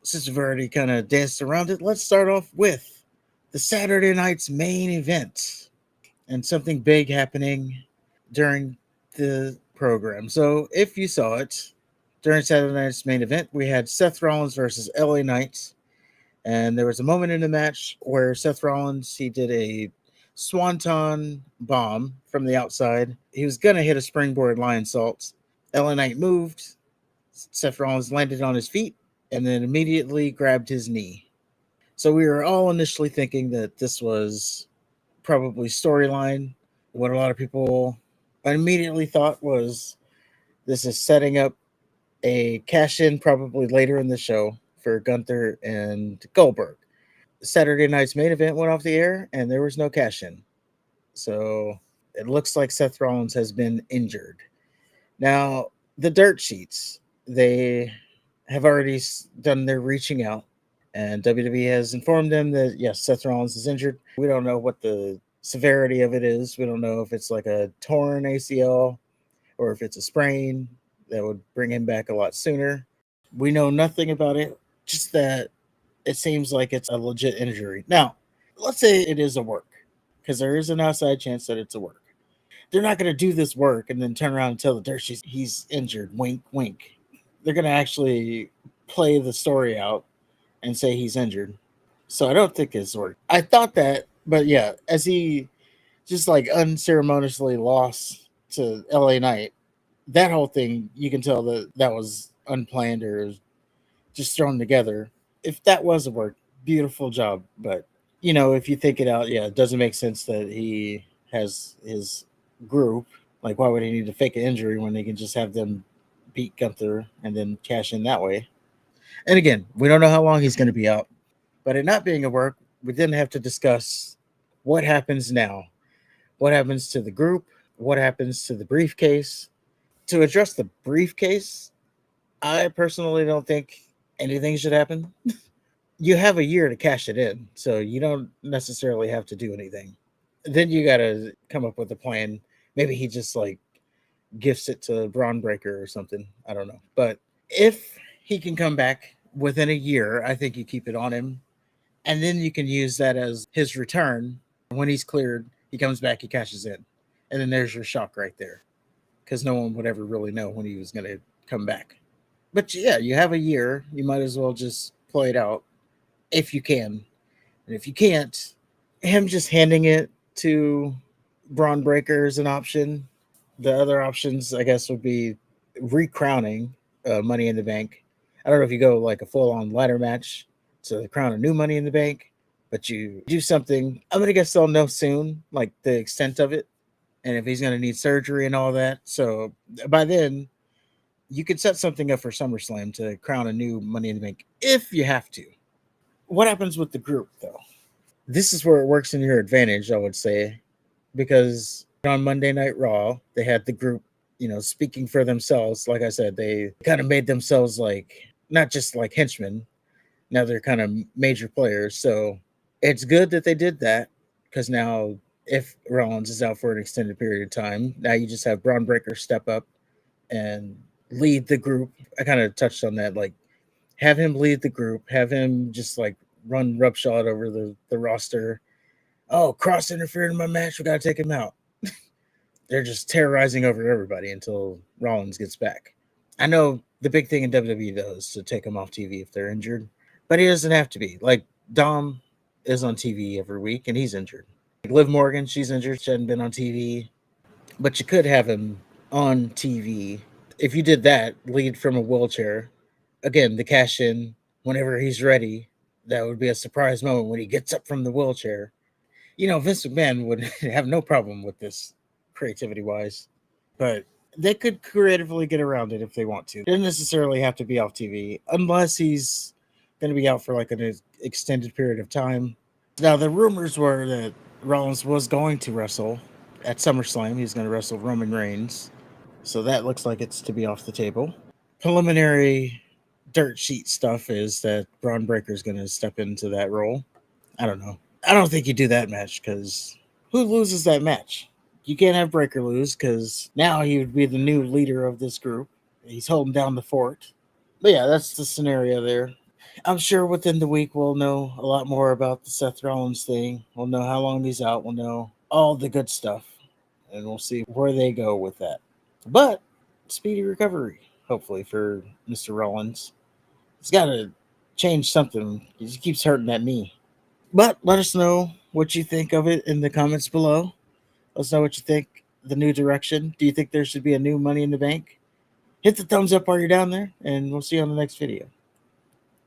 Since we've already kind of danced around it, let's start off with the Saturday night's main event and something big happening during the program. So, if you saw it during Saturday night's main event, we had Seth Rollins versus LA Knight, and there was a moment in the match where Seth Rollins he did a swanton bomb from the outside. He was gonna hit a springboard lion salt. LA Knight moved. Seth Rollins landed on his feet and then immediately grabbed his knee. So we were all initially thinking that this was probably storyline. What a lot of people immediately thought was this is setting up a cash in probably later in the show for Gunther and Goldberg. Saturday night's main event went off the air and there was no cash in. So it looks like Seth Rollins has been injured. Now, the dirt sheets, they have already done their reaching out, and WWE has informed them that yes, Seth Rollins is injured. We don't know what the severity of it is. We don't know if it's like a torn ACL or if it's a sprain that would bring him back a lot sooner. We know nothing about it, just that it seems like it's a legit injury. Now, let's say it is a work, because there is an outside chance that it's a work. They're not going to do this work and then turn around and tell the dirt sheets he's injured. Wink, wink. They're going to actually play the story out and say he's injured. So I don't think it's work. I thought that, but yeah, as he just like unceremoniously lost to LA Knight, that whole thing, you can tell that that was unplanned or just thrown together. If that was a work, beautiful job. But, if you think it out, yeah, it doesn't make sense that he has his group. Like, why would he need to fake an injury when they can just have them beat Gunther and then cash in that way? And again, we don't know how long he's going to be out. But it not being a work, we then have to discuss what happens now. What happens to the group? What happens to the briefcase? To address the briefcase, I personally don't think anything should happen. You have a year to cash it in, so you don't necessarily have to do anything. Then you got to come up with a plan. Maybe he just like gifts it to Braun Breaker or something. I don't know. But if he can come back within a year, I think you keep it on him. And then you can use that as his return. When he's cleared, he comes back, he cashes in. And then there's your shock right there. Because no one would ever really know when he was going to come back. But yeah, you have a year. You might as well just play it out if you can. And if you can't, him just handing it to Braun Breaker is an option. The other options, I guess, would be recrowning Money in the Bank. I don't know if you go like a full on ladder match to crown a new Money in the Bank, but you do something. I'm going to guess they'll know soon, like the extent of it, and if he's going to need surgery and all that. So by then, you could set something up for SummerSlam to crown a new Money in the Bank if you have to. What happens with the group, though? This is where it works in your advantage, I would say, because on Monday Night Raw, they had the group, speaking for themselves. Like I said, they kind of made themselves like not just like henchmen. Now they're kind of major players. So it's good that they did that because now if Rollins is out for an extended period of time, now you just have Braun Breaker step up and lead the group. I kind of touched on that. Like, have him lead the group, have him just like run roughshod over the roster. Oh, Cross interfered in my match. We got to take him out. They're just terrorizing over everybody until Rollins gets back. I know the big thing in WWE, though, is to take him off TV if they're injured, but he doesn't have to be. Like, Dom is on TV every week, and he's injured. Like Liv Morgan, she's injured. She hadn't been on TV, but you could have him on TV. If you did that, lead from a wheelchair, again, the cash in whenever he's ready, that would be a surprise moment when he gets up from the wheelchair. Vince McMahon would have no problem with this creativity wise, but they could creatively get around it if they want to. It doesn't necessarily have to be off TV unless he's going to be out for like an extended period of time. Now, the rumors were that Rollins was going to wrestle at SummerSlam. He's going to wrestle Roman Reigns. So that looks like it's to be off the table. Preliminary dirt sheet stuff is that Braun Breaker is going to step into that role. I don't know. I don't think you do that match because who loses that match? You can't have Breaker lose because now he would be the new leader of this group. He's holding down the fort. But yeah, that's the scenario there. I'm sure within the week we'll know a lot more about the Seth Rollins thing. We'll know how long he's out. We'll know all the good stuff, and we'll see where they go with that. But speedy recovery, hopefully, for Mr. Rollins. He's got to change something. He just keeps hurting that knee. But let us know what you think of it in the comments below. Let us know what you think. The new direction. Do you think there should be a new Money in the Bank? Hit the thumbs up while you're down there, and we'll see you on the next video.